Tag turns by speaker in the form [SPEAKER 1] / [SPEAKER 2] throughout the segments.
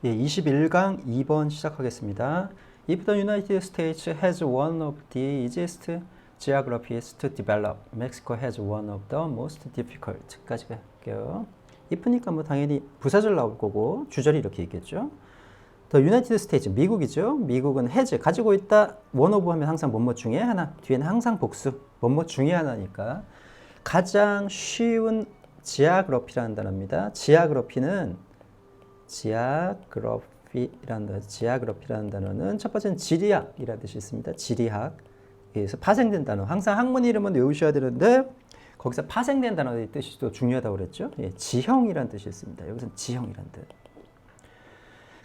[SPEAKER 1] 예, 21강 2번 시작하겠습니다. If the United States has one of the easiest geographies to develop, Mexico has one of the most difficult까지 갈게요. if니까 뭐 당연히 부사절 나올 거고 주절이 이렇게 있겠죠. The United States, 미국이죠. 미국은 has, 가지고 있다. one of 하면 항상 뭐뭐 중에 하나, 뒤에는 항상 복수, 뭐뭐 중에 하나니까 가장 쉬운 geography라는 단어입니다. 지아그래피라는 단어는 첫 번째는 지리학이라는 뜻이 있습니다. 지리학. 그래서 파생된 단어. 항상 학문 이름은 외우셔야 되는데 거기서 파생된 단어의 뜻이 또 중요하다고 그랬죠. 예, 지형이라는 뜻이 있습니다. 여기서는 지형이라는 뜻.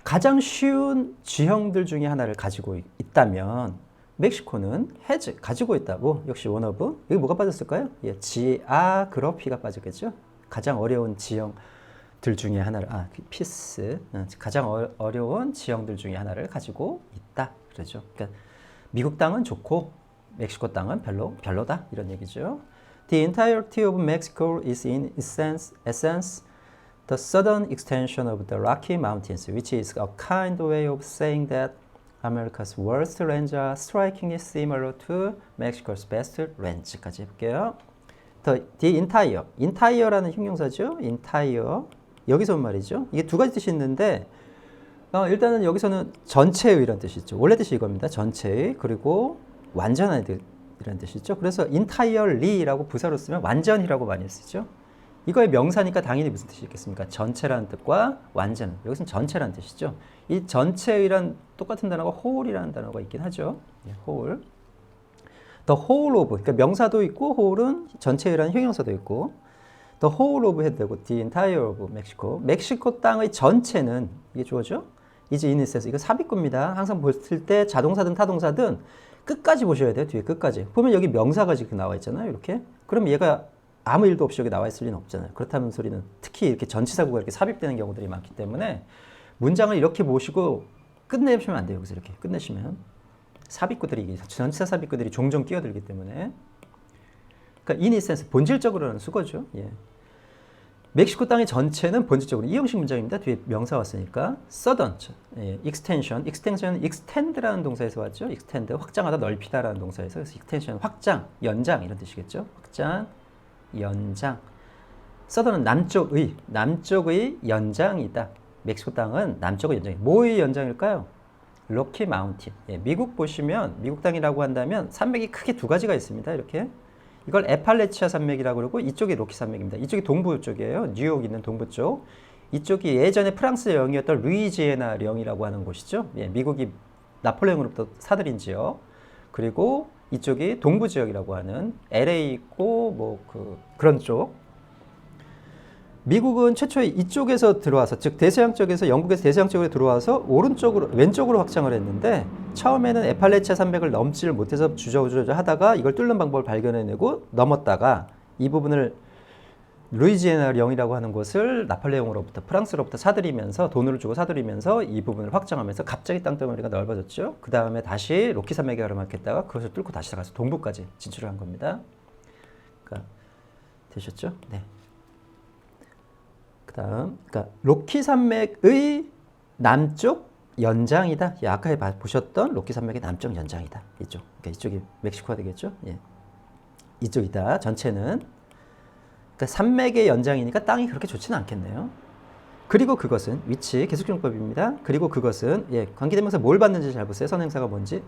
[SPEAKER 1] 가장 쉬운 지형들 중에 하나를 가지고 있다면 멕시코는 has, 가지고 있다고. 역시 one of. 여기 뭐가 빠졌을까요? 예, 지아그래피가 빠졌겠죠. 가장 어려운 지형들 중에 하나를, 피스, 가장 어려운 지형들 중에 하나를 가지고 있다. 그러죠. 그러니까 미국 땅은 좋고 멕시코 땅은 별로다. 이런 얘기죠. The entirety of Mexico is in essence the southern extension of the Rocky Mountains, which is a kind way of saying that America's worst range are strikingly similar to Mexico's best range까지 해볼게요. The entire라는 형용사죠. entire. 여기서 온 말이죠. 이게 두 가지 뜻이 있는데 일단은 여기서는 전체의라는 뜻이 있죠. 원래 뜻이 이겁니다. 전체의. 그리고 완전한 이라는 뜻이 있죠. 그래서 entirely라고 부사로 쓰면 완전이라고 많이 쓰죠. 이거의 명사니까 당연히 무슨 뜻이 있겠습니까? 전체라는 뜻과 완전. 여기서는 전체라는 뜻이죠. 이 전체의란 똑같은 단어가 whole이라는 단어가 있긴 하죠. whole. The whole of, 그러니까 명사도 있고 whole은 전체의라는 형용사도 있고 The whole of 해도 되고 the entire of Mexico. 멕시코 땅의 전체는 이게 주어죠. is in essence. 이거 삽입구입니다. 항상 보실 때 자동사든 타동사든 끝까지 보셔야 돼요. 뒤에 끝까지. 보면 여기 명사가 지금 나와 있잖아요. 이렇게. 그럼 얘가 아무 일도 없이 여기 나와 있을 리는 없잖아요. 그렇다는 소리는 특히 이렇게 전치사구가 이렇게 삽입되는 경우들이 많기 때문에 문장을 이렇게 보시고 끝내시면 안 돼요. 여기서 이렇게 끝내시면. 삽입구들이, 전치사 삽입구들이 종종 끼어들기 때문에. 그러니까 in essence, 본질적으로는 수거죠. 예. 멕시코 땅의 전체는 본질적으로 이 형식 문장입니다. 뒤에 명사 왔으니까 southern, extension, extend라는 동사에서 왔죠. extend, 확장하다, 넓히다라는 동사에서 그래서 extension, 확장, 연장 이런 뜻이겠죠. 확장, 연장. southern은 남쪽의 연장이다. 멕시코 땅은 남쪽의 연장이. 뭐의 연장일까요? 로키 마운틴. 예, 미국 보시면 미국 땅이라고 한다면 산맥이 크게 두 가지가 있습니다. 이렇게. 이걸 에팔레치아 산맥이라고 그러고 이쪽이 로키 산맥입니다. 이쪽이 동부 쪽이에요. 뉴욕 있는 동부 쪽. 이쪽이 예전에 프랑스의 영이었던 루이지애나 영이라고 하는 곳이죠. 예, 미국이 나폴레옹으로부터 사들인 지역. 그리고 이쪽이 동부 지역이라고 하는 LA 있고 그런 쪽. 미국은 최초에 이쪽에서 들어와서, 즉 대서양 쪽에서, 영국에서 대서양 쪽으로 들어와서 왼쪽으로 확장을 했는데 처음에는 에팔레치아 산맥을 넘지를 못해서 주저주저 하다가 이걸 뚫는 방법을 발견해내고 넘었다가 이 부분을 루이지애나 영이라고 하는 곳을 나폴레옹으로부터, 프랑스로부터 사들이면서, 돈을 주고 사들이면서 이 부분을 확장하면서 갑자기 땅덩어리가 넓어졌죠. 그 다음에 다시 로키 산맥에 가로막혔다가 그것을 뚫고 다시 나가서 동부까지 진출을 한 겁니다. 그러니까 되셨죠? 네. 그 다음, 그러니까 로키 산맥의 남쪽 연장이다. 예, 아까 보셨던 로키 산맥의 남쪽 연장이다. 이쪽. 그러니까 이쪽이 멕시코가 되겠죠. 예. 이쪽이다. 전체는. 그러니까 산맥의 연장이니까 땅이 그렇게 좋지는 않겠네요. 그리고 그것은 위치 계속용법입니다. 그리고 그것은 관계대명사 뭘 받는지 잘 보세요. 선행사가 뭔지.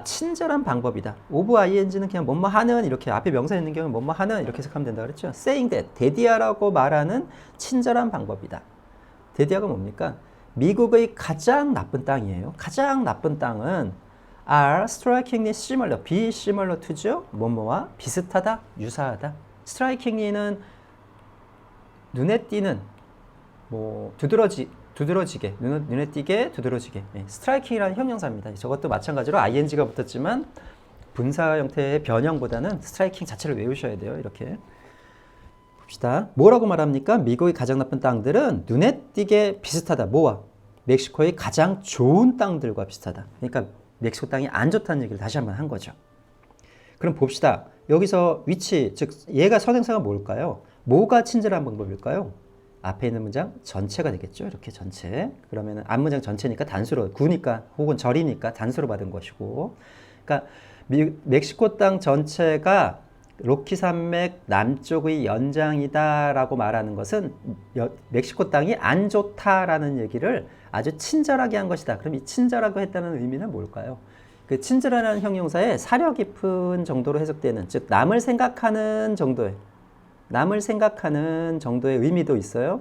[SPEAKER 1] 친절한 방법이다. of ing는 그냥 뭐뭐 하는, 이렇게 앞에 명사 있는 경우는 뭐뭐 하는 이렇게 해석하면 된다 그랬죠. saying that, 대디아라고 말하는 친절한 방법이다. 대디아가 뭡니까? 미국의 가장 나쁜 땅이에요. 가장 나쁜 땅은 are strikingly similar, be similar to죠. 뭐뭐와 비슷하다, 유사하다. strikingly는 눈에 띄는, 두드러지게, 눈에 띄게, 두드러지게. 스트라이킹이라는 형용사입니다. 저것도 마찬가지로 ing가 붙었지만 분사 형태의 변형보다는 스트라이킹 자체를 외우셔야 돼요. 이렇게 봅시다. 뭐라고 말합니까? 미국의 가장 나쁜 땅들은 눈에 띄게 비슷하다. 뭐와? 멕시코의 가장 좋은 땅들과 비슷하다. 그러니까 멕시코 땅이 안 좋다는 얘기를 다시 한번 한 거죠. 그럼 봅시다. 여기서 위치, 즉 얘가 선행사가 뭘까요? 뭐가 친절한 방법일까요? 앞에 있는 문장 전체가 되겠죠. 이렇게 전체. 그러면 앞문장 전체니까 단수로, 구니까 혹은 절이니까 단수로 받은 것이고. 그러니까 멕시코 땅 전체가 로키 산맥 남쪽의 연장이다라고 말하는 것은 멕시코 땅이 안 좋다라는 얘기를 아주 친절하게 한 것이다. 그럼 이 친절하고 했다는 의미는 뭘까요? 그 친절하라는 형용사에 사려 깊은 정도로 해석되는, 즉 남을 생각하는 정도의 의미도 있어요.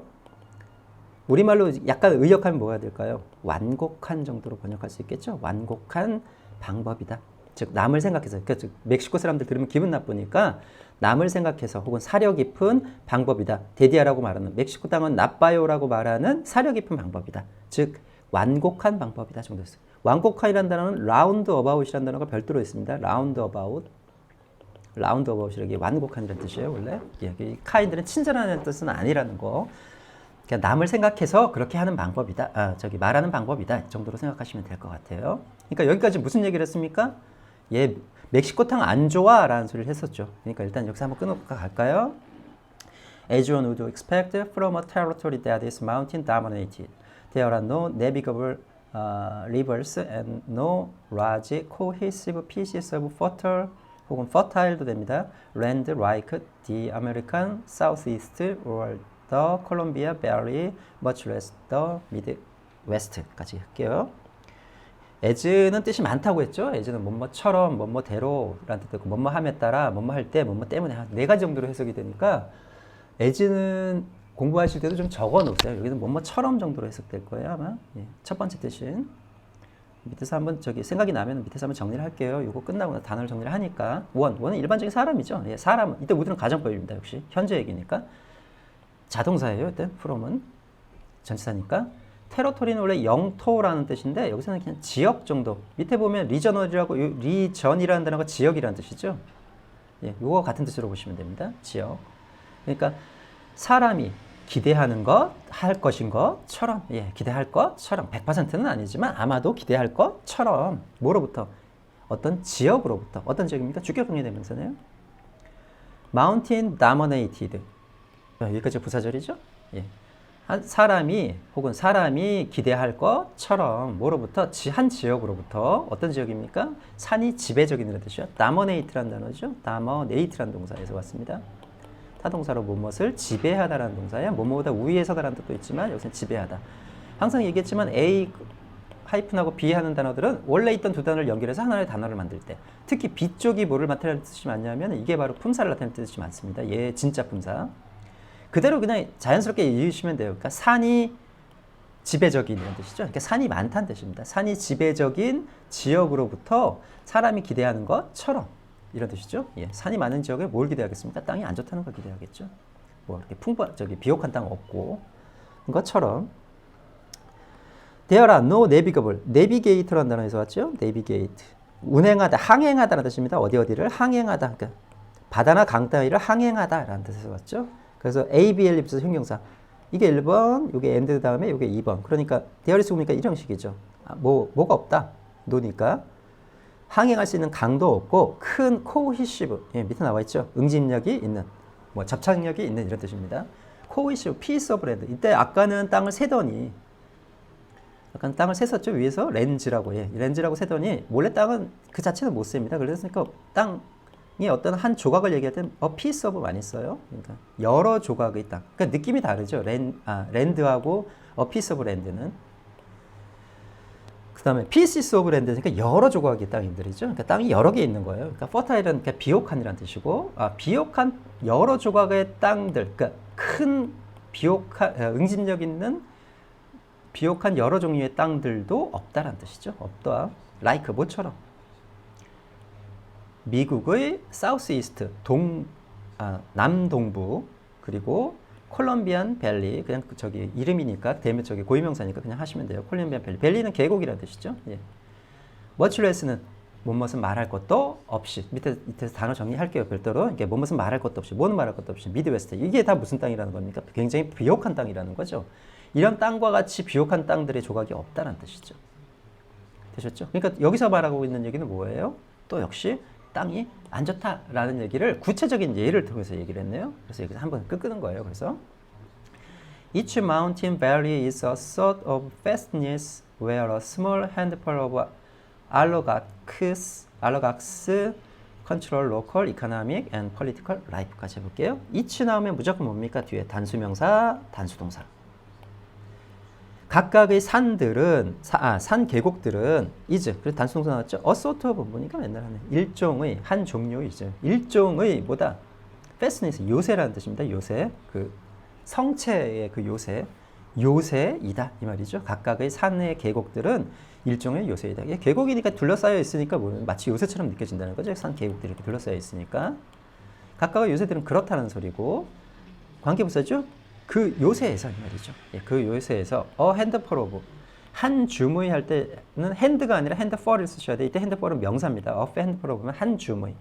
[SPEAKER 1] 우리말로 약간 의역하면 뭐가 될까요? 완곡한 정도로 번역할 수 있겠죠. 완곡한 방법이다. 즉 남을 생각해서, 그러니까 멕시코 사람들 들으면 기분 나쁘니까 남을 생각해서 혹은 사려 깊은 방법이다. 데디아라고 말하는, 멕시코 땅은 나빠요라고 말하는 사려 깊은 방법이다. 즉 완곡한 방법이다 정도였어요. 완곡한이라는 단어는 라운드 어바웃이라는 단어가 별도로 있습니다. 라운드 어바웃. 라운드 어바웃이라는 게 완곡한이라는 뜻이에요, 원래. 이 카인들은 친절하다는 뜻은 아니라는 거. 그냥 남을 생각해서 그렇게 하는 방법이다. 말하는 방법이다. 이 정도로 생각하시면 될 것 같아요. 그러니까 여기까지 무슨 얘기를 했습니까? 얘 멕시코 땅 안 좋아 라는 소리를 했었죠. 그러니까 일단 여기서 한번 끊어볼까 갈까요? As one would expect from a territory that is mountain dominated, there are no navigable rivers and no large cohesive pieces of fertile 혹은 fertile도 됩니다. land like the American Southeast or the Columbia Valley, much less the Midwest까지 할게요. as는 뜻이 많다고 했죠. as는 뭐뭐처럼, 뭐뭐대로라는 뜻이고, 뭐뭐함에 따라, 뭐뭐할 때, 뭐뭐 때문에 네 가지 정도로 해석이 되니까 as는 공부하실 때도 좀 적어 놓으세요. 여기는 뭐뭐처럼 정도로 해석될 거예요, 아마. 예, 첫 번째 뜻인. 밑에서 한번 생각이 나면 밑에서 한번 정리를 할게요. 이거 끝나고 나 단어를 정리를 하니까. 원은 일반적인 사람이죠. 예, 사람. 이때 우리는 가정법입니다. 역시 현재 얘기니까. 자동사예요. 이때 from은 전치사니까. 테러토리는 원래 영토라는 뜻인데 여기서는 그냥 지역 정도. 밑에 보면 리저널이라고, 리전이라는 단어가 지역이라는 뜻이죠. 예, 이거 같은 뜻으로 보시면 됩니다. 지역. 그러니까 사람이 기대하는 것, 할 것인 것처럼, 예, 기대할 것처럼, 100%는 아니지만 아마도 기대할 것처럼, 뭐로부터? 어떤 지역으로부터. 어떤 지역입니까? 주격응의 대명사네요. Mountain dominated. 여기까지 부사절이죠? 예. 사람이 기대할 것처럼, 뭐로부터? 한 지역으로부터. 어떤 지역입니까? 산이 지배적인 뜻이요. dominate라는 단어죠. dominate라는 동사에서 왔습니다. 타동사로 무엇을 지배하다라는 동사야. 뭐뭐보다 위에 서다라는 뜻도 있지만 여기서는 지배하다. 항상 얘기했지만 A 하이픈하고 B 하는 단어들은 원래 있던 두 단어를 연결해서 하나의 단어를 만들 때, 특히 B 쪽이 뭐를 나타내는 뜻이 많냐면 이게 바로 품사를 나타내는 뜻이 많습니다. 얘 진짜 품사. 그대로 그냥 자연스럽게 이해하시면 돼요. 그러니까 산이 지배적인 이런 뜻이죠. 그러니까 산이 많다는 뜻입니다. 산이 지배적인 지역으로부터 사람이 기대하는 것처럼, 이런 뜻이죠. 예, 산이 많은 지역에 뭘 기대하겠습니까? 땅이 안 좋다는 걸 기대하겠죠. 뭐 이렇게 비옥한 땅 없고 것처럼. There are no navigable. navigate라는 단어에서 왔죠. navigate. 운행하다, 항행하다라는 뜻입니다. 어디를 항행하다. 그러니까 바다나 강 따위를 항행하다라는 뜻에서 왔죠. 그래서 ABL 입서 형용사. 이게 1번, 이게 and 다음에 이게 2번. 그러니까 there is 보니까 이런 식이죠. 뭐가 없다. 노니까. 항행할 수 있는 강도 없고 큰 코히시브, 예, 밑에 나와 있죠. 응집력이 있는, 뭐 접착력이 있는 이런 뜻입니다. 코히시브, 피스 오브 랜드. 이때 아까는 땅을 세더니, 약간 땅을 셌었죠. 위에서 렌즈라고, 예, 렌즈라고 세더니 원래 땅은 그 자체는 못 셉니다. 그랬으니까 땅이 어떤 한 조각을 얘기할 땐 피스 오브 많이 써요. 그러니까 여러 조각의 땅. 그러니까 느낌이 다르죠. 랜드하고 피스 오브 랜드는. 그 다음에 pieces of land니까 여러 조각의 땅들이죠. 그러니까 땅이 여러 개 있는 거예요. 그러니까 fertile은 그러니까 비옥한이라는 뜻이고, 비옥한 여러 조각의 땅들, 그러니까 큰 비옥한, 응집력 있는 비옥한 여러 종류의 땅들도 없다라는 뜻이죠. 없다. like 뭐처럼. 미국의 southeast, 남동부, 그리고 콜럼비안 밸리, 그냥 이름이니까 고유명사니까 그냥 하시면 돼요. 콜럼비안 밸리. 밸리는 계곡이라는 뜻이죠. 예. much less는 뭐뭇은 말할 것도 없이. 밑에서 단어 정리할게요. 별도로. 이게 뭐뭇은 말할 것도 없이. 뭐는 말할 것도 없이. 미드웨스트. 이게 다 무슨 땅이라는 겁니까? 굉장히 비옥한 땅이라는 거죠. 이런 땅과 같이 비옥한 땅들의 조각이 없다는 뜻이죠. 되셨죠? 그러니까 여기서 말하고 있는 얘기는 뭐예요? 또 역시 땅이 안 좋다라는 얘기를 구체적인 예를 통해서 얘기를 했네요. 그래서 여기서 한번 끄는 거예요. 그래서 Each mountain valley is a sort of fastness where a small handful of oligarchs control local economic and political life까지 해볼게요. each 나오면 무조건 뭡니까? 뒤에 단수명사, 단수동사. 각각의 산들은, 산 계곡들은 is, 그래서 단수동사 나왔죠? a sort of 보니까 맨날 하네. 일종의, 한 종류이죠. 일종의 뭐다? fastness, 요새라는 뜻입니다. 요새. 그 성체의 그 요새. 요새이다. 이 말이죠. 각각의 산의 계곡들은 일종의 요새이다. 이게 계곡이니까 둘러싸여 있으니까 뭐 마치 요새처럼 느껴진다는 거죠. 산 계곡들이 이렇게 둘러싸여 있으니까. 각각의 요새들은 그렇다는 소리고, 관계부사죠? 그 요새에서 이 말이죠. 예, 그 요새에서 a handful of, 한 줌의 할 때는 hand가 아니라 handful을 쓰셔야 돼. 이때 handful은 명사입니다. a handful of면 한 줌의.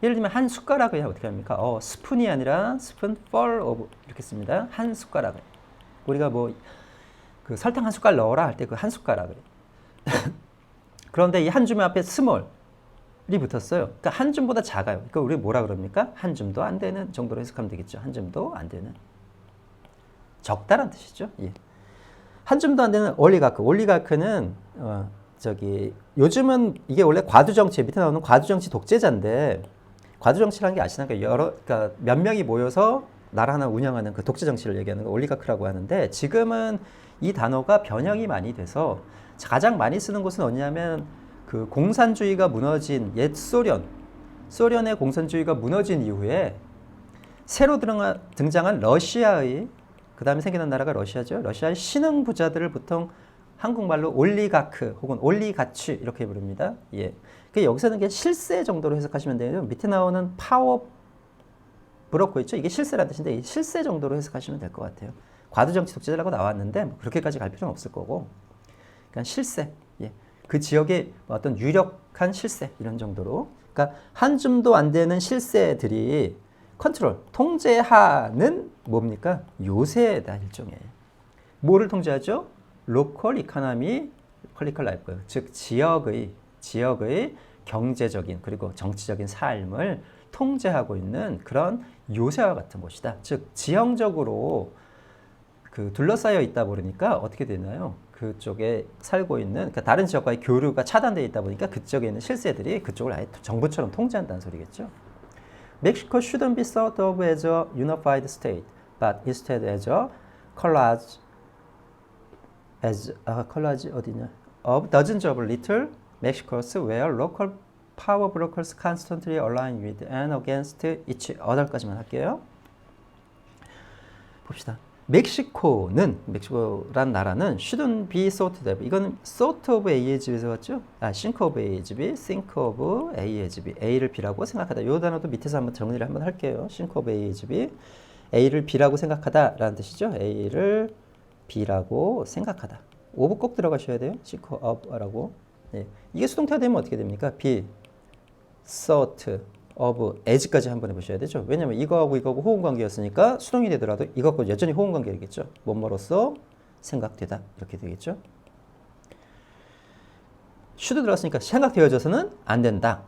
[SPEAKER 1] 예를 들면 한 숟가락을 어떻게 합니까? 스푼이 아니라 spoonful of 이렇게 씁니다. 한 숟가락을. 우리가 뭐 그 설탕 한 숟갈 넣어라 할 때 그 한 숟가락을. 그런데 이 한 줌의 앞에 small이 붙었어요. 그러니까 한 줌보다 작아요. 그러니까 우리 뭐라 그럽니까? 한 줌도 안 되는 정도로 해석하면 되겠죠. 한 줌도 안 되는. 적다란 뜻이죠. 예. 한 줌도 안 되는 올리가크. 올리가크는 요즘은 이게 원래 과두정치, 밑에 나오는 과두정치 독재자인데, 과두정치라는 게 아시나요? 그러니까 몇 명이 모여서 나라 하나 운영하는 그 독재 정치를 얘기하는 거 올리가크라고 하는데, 지금은 이 단어가 변형이 많이 돼서 가장 많이 쓰는 곳은 어디냐면 그 공산주의가 무너진 옛 소련의 공산주의가 무너진 이후에 새로 등장한 러시아의, 그 다음에 생겨난 나라가 러시아죠. 러시아의 신흥 부자들을 보통 한국말로 올리가크 혹은 올리가치 이렇게 부릅니다. 예. 그 여기서는 그냥 실세 정도로 해석하시면 돼요. 밑에 나오는 파워 브로커 있죠? 이게 실세라는 뜻인데 이 실세 정도로 해석하시면 될 것 같아요. 과두정치 독재자라고 나왔는데 뭐 그렇게까지 갈 필요는 없을 거고, 그러니까 실세. 예. 그 지역의 어떤 유력한 실세 이런 정도로. 그러니까 한 줌도 안 되는 실세들이 컨트롤, 통제하는 뭡니까? 요새다 일종의. 뭐를 통제하죠? 로컬 이코노미, 퀄리컬 라이프, 즉 지역의 경제적인 그리고 정치적인 삶을 통제하고 있는 그런 요새와 같은 곳이다. 즉 지형적으로 그 둘러싸여 있다 보니까 어떻게 되나요? 그쪽에 살고 있는, 그러니까 다른 지역과의 교류가 차단되어 있다 보니까 그쪽에 있는 실세들이 그쪽을 아예 정부처럼 통제한다는 소리겠죠. Mexico shouldn't be thought of as a unified state, but instead as a collage 어디냐? Of dozens of little Mexicos where local power brokers constantly align with and against each other까지만 할게요. 봅시다. 멕시코란 나라는 shouldn't be thought of. 이거는 thought of A의 집에서 왔죠? think of A의 집이 think of A의 집이 A를 B라고 생각하다. 이 단어도 밑에서 한번 정리를 한번 할게요. think of A의 집이 A를 B라고 생각하다 라는 뜻이죠. A를 B라고 생각하다. of 꼭 들어가셔야 돼요. think of라고. 예. 이게 수동태가 되면 어떻게 됩니까? be, thought of as까지 한번 해보셔야 되죠. 왜냐면 이거하고 호응관계였으니까 수동이 되더라도 이것과 여전히 호응관계겠죠. 뭐뭐로서 생각되다 이렇게 되겠죠. should 들어갔으니까 생각되어져서는 안 된다.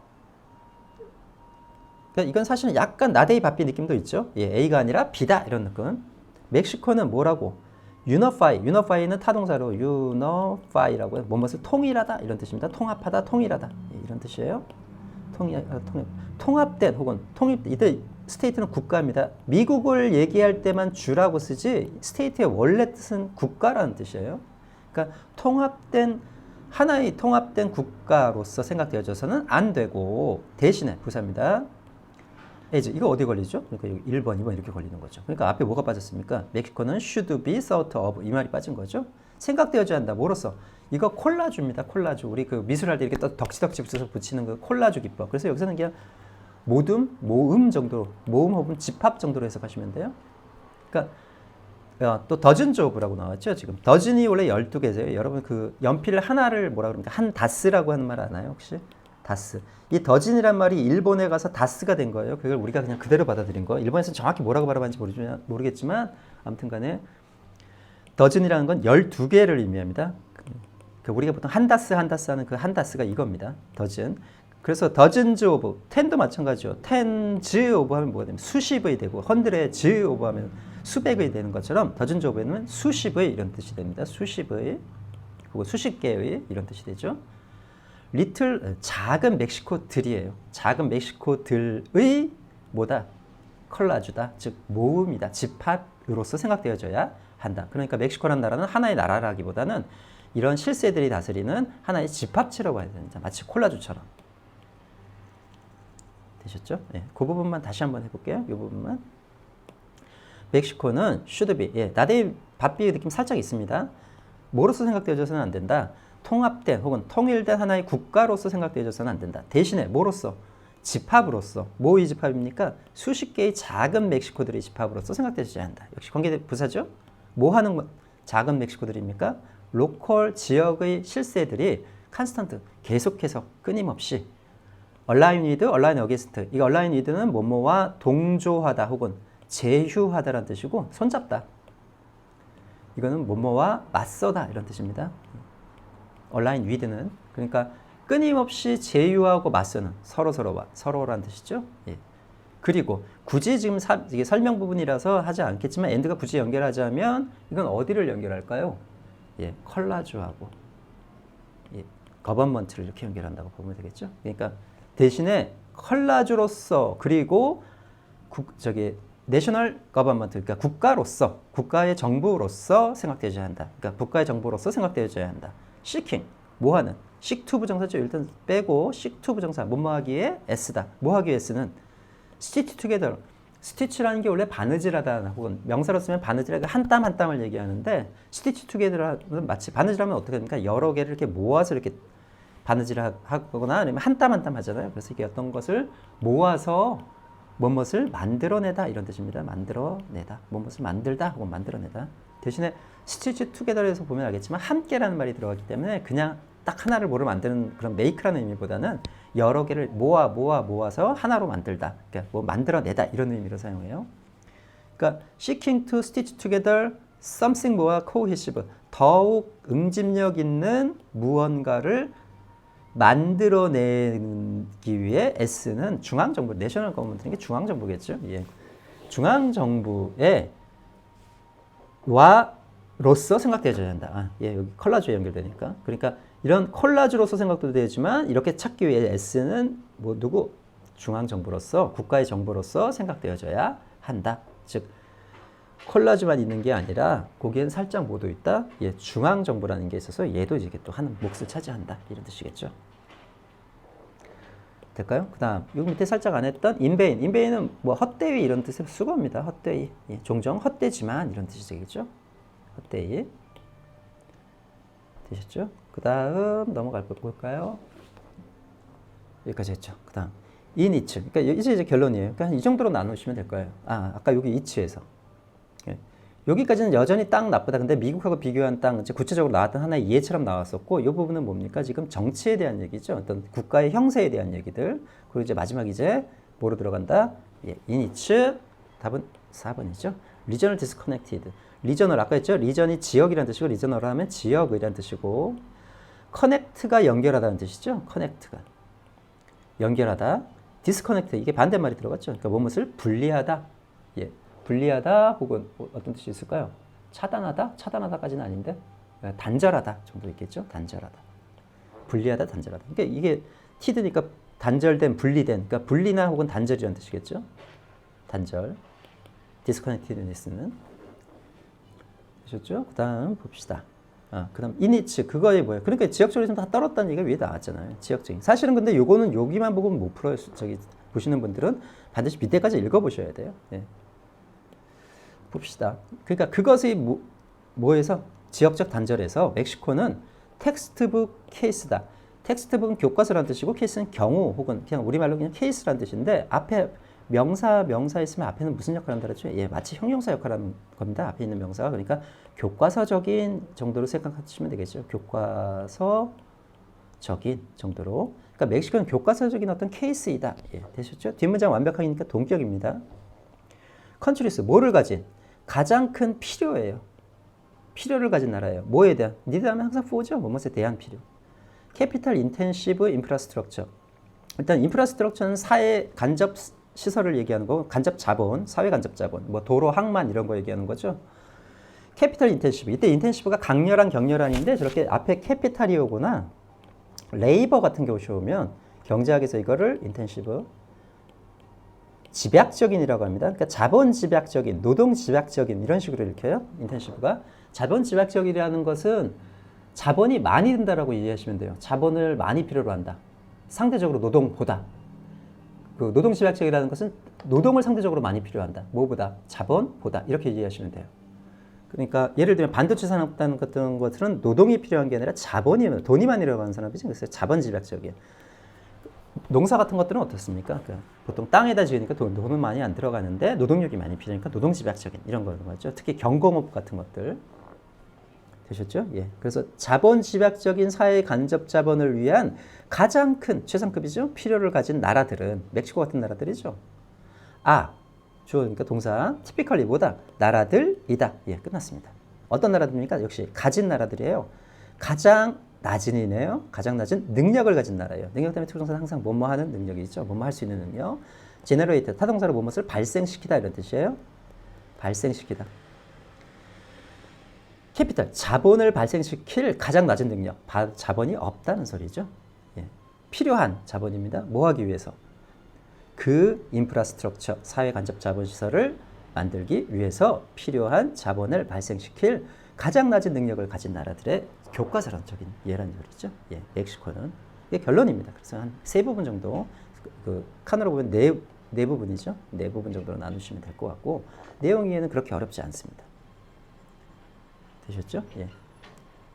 [SPEAKER 1] 그러니까 이건 사실은 약간 나대이 바삐 느낌도 있죠. 예, A가 아니라 B다 이런 느낌. 멕시코는 뭐라고? unify는 타동사로 unify라고 해요. 무엇을 통일하다 이런 뜻입니다. 통합하다, 통일하다 예, 이런 뜻이에요. 통합된 혹은 이때 스테이트는 국가입니다. 미국을 얘기할 때만 주라고 쓰지 스테이트의 원래 뜻은 국가라는 뜻이에요. 그러니까 하나의 통합된 국가로서 생각되어져서는 안 되고 대신에 부사입니다. 이거 어디 걸리죠? 그러니까 여기 1번, 2번 이렇게 걸리는 거죠. 그러니까 앞에 뭐가 빠졌습니까? 멕시코는 should be thought of 이 말이 빠진 거죠. 생각되어져야 한다. 뭐로써? 이거 콜라주입니다. 콜라주. 우리 그 미술할 때 이렇게 덕지덕지 붙여서 붙이는 그 콜라주 기법. 그래서 여기서는 그냥 모음 정도로, 모음 혹은 집합 정도로 해석하시면 돼요. 그러니까 또 더즌 조브라고 나왔죠. 지금 더즌이 원래 12개세요. 여러분 그 연필 하나를 뭐라 그럽니까? 한 다스라고 하는 말 아나요 혹시? 다스. 이 더진이란 말이 일본에 가서 다스가 된 거예요. 그걸 우리가 그냥 그대로 받아들인 거. 일본에서는 정확히 뭐라고 발음하는지 모르겠지만 아무튼 간에 더진이라는 건 12개를 의미합니다. 우리가 보통 한 다스 하는 그 한 다스가 이겁니다. 더진. 그래서 더즌즈 오브, 텐도 마찬가지죠. 텐즈 오브 하면 뭐가 됩니까? 수십의 되고, 헌드레즈 오브 하면 수백의 되는 것처럼 더즌즈 오브 는 수십의 이런 뜻이 됩니다. 수십의 혹은 수십 개의 이런 뜻이 되죠. 리틀 작은 멕시코들이에요. 작은 멕시코들의 뭐다? 컬라주다. 즉 모음이다. 집합으로서 생각되어져야 한다. 그러니까 멕시코라는 나라는 하나의 나라라기보다는 이런 실세들이 다스리는 하나의 집합체라고 해야 된다. 마치 콜라주처럼. 되셨죠? 네, 그 부분만 다시 한번 해볼게요. 이 부분만. 멕시코는 should be. 예, 나대의 받비의 느낌 살짝 있습니다. 뭐로서 생각되어져서는 안 된다. 통합된 혹은 통일된 하나의 국가로서 생각되어져서는 안 된다. 대신에 뭐로서? 집합으로서. 뭐의 집합입니까? 수십 개의 작은 멕시코들의 집합으로서 생각되어져야 한다. 역시 관계부사죠? 뭐 하는 작은 멕시코들입니까? 로컬 지역의 실세들이 컨스턴트 계속해서 끊임없이 align with, align against. 이 align with는 뭐뭐와 동조하다 혹은 제휴하다라는 뜻이고 손잡다. 이거는 뭐뭐와 맞서다 이런 뜻입니다. align with는 그러니까 끊임없이 제휴하고 맞서는 서로라는 뜻이죠. 예. 그리고 굳이 지금 이게 설명 부분이라서 하지 않겠지만 and가 굳이 연결하자면 이건 어디를 연결할까요? 예, 컬라주하고 예, 거버먼트를 이렇게 연결한다고 보면 되겠죠. 그러니까 대신에 컬라주로서 그리고 내셔널 거버먼트 그러니까 국가로서 국가의 정부로서 생각되어야 한다. 그러니까 국가의 정부로서 생각되어야 한다. seeking 뭐하는 seek to 부정사죠. 일단 빼고 seek to 부정사 뭐뭐하기에 s다. 뭐하기에 s는 stitch together. 스티치라는 게 원래 바느질하다 혹은 명사로 쓰면 바느질하다 한 땀 한 땀을 얘기하는데 stitch together는 마치 바느질하면 어떻게 됩니까? 여러 개를 이렇게 모아서 이렇게 바느질하거나 아니면 한 땀 한 땀 하잖아요. 그래서 이게 어떤 것을 모아서 무엇을 만들어내다 이런 뜻입니다. 만들어내다. 무엇을 만들다 혹은 만들어내다. 대신에 stitch together에서 보면 알겠지만 함께라는 말이 들어갔기 때문에 그냥 딱 하나를 뭐로 만드는 그런 make라는 의미보다는 여러 개를 모아서 하나로 만들다. 그러니까 뭐 만들어내다 이런 의미로 사용해요. 그러니까 seeking to stitch together something more cohesive. 더욱 응집력 있는 무언가를 만들어내기 위해 S는 중앙정부, 내셔널 거버먼트는 게 중앙정부겠죠. 예. 중앙정부의 와로서 생각되어야 한다. 예, 여기 컬라주에 연결되니까. 그러니까 이런 콜라주로서 생각도 되지만 이렇게 찾기 위해 S는 뭐 누구? 중앙정부로서 국가의 정부로서 생각되어져야 한다. 즉 콜라주만 있는 게 아니라 거기엔 살짝 뭐도 있다? 예, 중앙정부라는 게 있어서 얘도 이게 또 하는 몫을 차지한다. 이런 뜻이겠죠. 될까요? 그 다음 여기 밑에 살짝 안 했던 인베인. 인베인은 뭐 헛되이 이런 뜻의 수거입니다. 헛되이. 예, 종종 헛되지만 이런 뜻이 되겠죠. 헛되이. 되셨죠? 그 다음 넘어갈 거 볼까요? 여기까지 했죠. 그 다음 in each. 그러니까 이제 결론이에요. 그러니까 이 정도로 나누시면 될 거예요. 아까 여기 each에서. 예. 여기까지는 여전히 땅 나쁘다. 근데 미국하고 비교한 땅, 구체적으로 나왔던 하나의 예처럼 나왔었고, 이 부분은 뭡니까? 지금 정치에 대한 얘기죠. 어떤 국가의 형세에 대한 얘기들. 그리고 이제 마지막 이제 뭐로 들어간다? 예, in each. 답은 4번이죠. regional disconnected. 리저널 아까 했죠? 리전이 지역이라는 뜻이고 리저널 하면 지역이라는 뜻이고 커넥트가 연결하다는 뜻이죠. 커넥트가 연결하다. 디스커넥트 이게 반대말이 들어갔죠. 그러니까 무엇을 분리하다. 예, 분리하다 혹은 어떤 뜻이 있을까요? 차단하다? 차단하다까지는 아닌데 단절하다 정도 있겠죠. 단절하다. 분리하다, 단절하다. 그러니까 이게 티드니까 단절된, 분리된. 그러니까 분리나 혹은 단절이라는 뜻이겠죠. 단절. 디스커넥티드니스는 되셨죠? 그 다음 봅시다. 그 다음 이니츠 그거에 뭐예요? 그러니까 지역적으로 다 떨었다는 얘기가 위에 나왔잖아요. 지역적인. 사실은 근데 요거는 여기만 보고 못 풀어요. 보시는 분들은 반드시 밑에까지 읽어보셔야 돼요. 예. 봅시다. 그러니까 그것이 뭐에서 지역적 단절에서 멕시코는 텍스트북 케이스다. 텍스트북은 교과서라는 뜻이고 케이스는 경우 혹은 그냥 우리말로 그냥 케이스라는 뜻인데 앞에 명사 있으면 앞에는 무슨 역할을 한다 그랬죠? 예, 마치 형용사 역할을 하는 겁니다. 앞에 있는 명사가. 그러니까 교과서적인 정도로 생각하시면 되겠죠. 교과서적인 정도로. 그러니까 멕시코는 교과서적인 어떤 케이스이다. 예, 되셨죠? 뒷문장 완벽하니까 동격입니다. 컨트리스 뭐를 가진? 가장 큰 필요예요. 필요를 가진 나라예요. 뭐에 대한? 니들 하면 항상 포죠. 뭐뭐에 대한 필요. 캐피탈 인텐시브 인프라스트럭처. 일단 인프라스트럭처는 사회 간접 시설을 얘기하는 거, 간접 자본, 사회 간접 자본, 뭐 도로, 항만 이런 거 얘기하는 거죠. 캐피털 인텐시브. 이때 인텐시브가 강렬한 격렬한인데 저렇게 앞에 캐피탈이 오거나 레이버 같은 게 오시오면 경제학에서 이거를 인텐시브 집약적인이라고 합니다. 그러니까 자본 집약적인, 노동 집약적인 이런 식으로 읽혀요. 인텐시브가. 자본 집약적이라는 것은 자본이 많이 든다라고 이해하시면 돼요. 자본을 많이 필요로 한다. 상대적으로 노동보다. 그 노동 집약적이라는 것은 노동을 상대적으로 많이 필요한다. 뭐보다? 자본보다. 이렇게 이해하시면 돼요. 그러니까 예를 들면 반도체 산업 같은 것들은 노동이 필요한 게 아니라 자본이, 돈이 많이 들어가는 산업이죠. 그래서 자본 집약적이에요. 농사 같은 것들은 어떻습니까? 그러니까 보통 땅에다 지으니까 돈은 많이 안 들어가는데 노동력이 많이 필요하니까 노동 집약적인 이런 거죠. 특히 경공업 같은 것들. 되셨죠? 예. 그래서 자본 집약적인 사회 간접 자본을 위한 가장 큰 최상급이죠. 필요를 가진 나라들은 멕시코 같은 나라들이죠. 주어니까 동사 typically 뭐다? 나라들이다. 예, 끝났습니다. 어떤 나라들입니까? 역시 가진 나라들이에요. 가장 낮은 이네요. 가장 낮은 능력을 가진 나라예요. 능력 때문에 투부정사는 항상 뭐뭐 하는 능력이 있죠. 뭐뭐 할 수 있는 능력. generate 타동사로 뭐뭐를 발생시키다 이런 뜻이에요. 발생시키다. 캐피탈 자본을 발생시킬 가장 낮은 능력. 자본이 없다는 소리죠. 예. 필요한 자본입니다. 뭐 하기 위해서? 그 인프라스트럭처 사회 간접 자본 시설을 만들기 위해서 필요한 자본을 발생시킬 가장 낮은 능력을 가진 나라들의 교과서론적인 예라는 소리죠. 예, 멕시코는 이게 결론입니다. 그래서 한 세 부분 정도 그 칸으로 보면 네 부분이죠. 네 부분 정도로 나누시면 될 것 같고 내용 이해는 그렇게 어렵지 않습니다. 되셨죠? 예.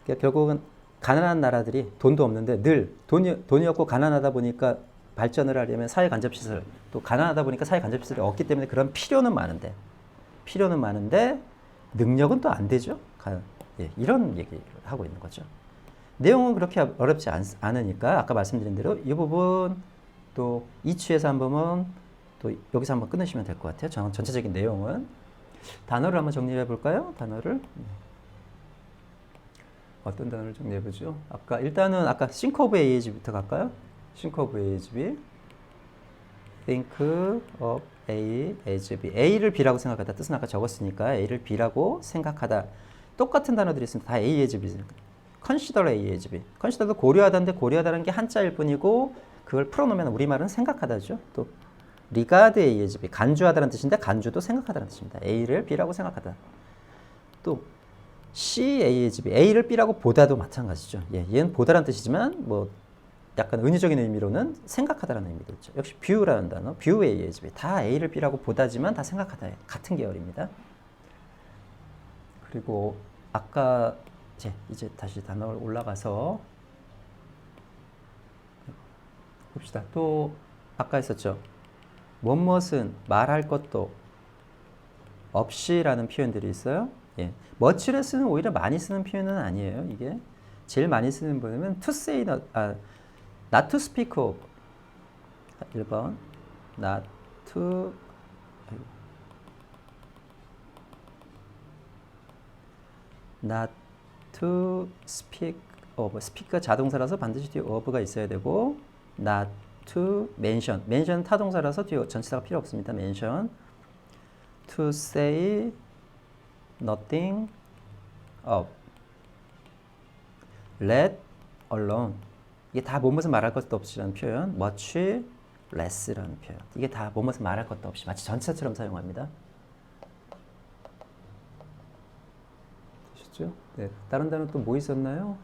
[SPEAKER 1] 그러니까 결국은 가난한 나라들이 돈도 없는데 늘 돈이 없고 가난하다 보니까 발전을 하려면 사회 간접 시설 또 가난하다 보니까 사회 간접 시설이 없기 때문에 그런 필요는 많은데 능력은 또 안 되죠. 예, 이런 얘기를 하고 있는 거죠. 내용은 그렇게 어렵지 않으니까 아까 말씀드린 대로 이 부분 또 이치에서 한 부분 또 여기서 한번 끊으시면 될 것 같아요. 전체적인 내용은 단어를 한번 정리해 볼까요? 단어를 어떤 단어를 정리해 보죠? 일단은 아까 think of AHB부터 갈까요? think of AHB think of AHB A를 B라고 생각하다 뜻은 아까 적었으니까 A를 B라고 생각하다 똑같은 단어들이 있습니다. 다 AHB consider AHB consider도 고려하다인데 고려하다는 게 한자일 뿐이고 그걸 풀어놓으면 우리말은 생각하다죠. 또 regard AHB 간주하다는 뜻인데 간주도 생각하다는 뜻입니다. A를 B라고 생각하다. 또 CAHB A를 B라고 보다도 마찬가지죠. 예, 얘는 보다라는 뜻이지만 뭐 약간 은유적인 의미로는 생각하다라는 의미도 있죠. 역시 view라는 단어, view AHB 다 A를 B라고 보다지만 다 생각하다 같은 계열입니다. 그리고 아까 이제 다시 단어 올라가서 봅시다. 또 아까 했었죠. 무엇은 말할 것도 없이라는 표현들이 있어요. 예. much를 쓰는 오히려 많이 쓰는 표현은 아니에요. 이게 제일 많이 쓰는 표현은 to say not to speak of 1번 not to speak of speak가 자동사라서 반드시 뒤에 of가 있어야 되고 not to mention 타동사라서 뒤에 전치사가 필요 없습니다. mention to say nothing of let alone 이게 다 무엇을 말할 것도 없이라는 표현 much less라는 표현 이게 다 무엇을 말할 것도 없이 마치 전치사처럼 사용합니다. 되셨죠? 네. 다른 단어 또 뭐 있었나요?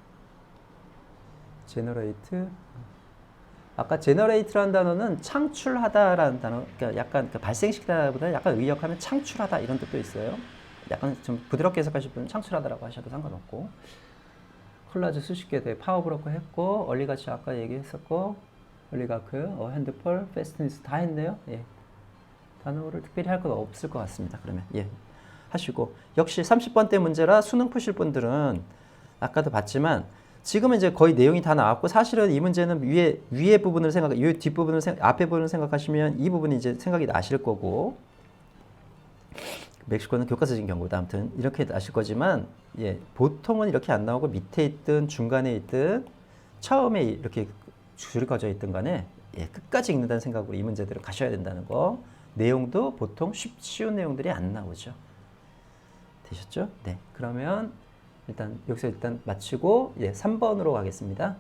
[SPEAKER 1] generate 아까 generate라는 단어는 창출하다라는 단어 그러니까 약간 발생시키다보다 약간 의역하면 창출하다 이런 뜻도 있어요. 약간 좀 부드럽게 해석하실 분은 창출하다라고 하셔도 상관없고 콜라주 수십 개 돼 파워브로커 했고 얼리가치 아까 얘기했었고 얼리가크 핸드폴 페스트니스 다 했네요. 예. 단어를 특별히 할 건 없을 것 같습니다. 그러면 예 하시고 역시 30번대 문제라 수능 푸실 분들은 아까도 봤지만 지금은 이제 거의 내용이 다 나왔고 사실은 이 문제는 위에 부분을 이 뒷부분을 앞에 부분을 생각하시면 이 부분이 이제 생각이 나실 거고 멕시코는 교과서적인 경고다. 아무튼 이렇게 나실 거지만 예, 보통은 이렇게 안 나오고 밑에 있든 중간에 있든 처음에 이렇게 줄이 꺼져 있든 간에 예, 끝까지 읽는다는 생각으로 이 문제들을 가셔야 된다는 거. 내용도 보통 쉬운 내용들이 안 나오죠. 되셨죠? 네. 그러면 일단 여기서 일단 마치고 예, 3번으로 가겠습니다.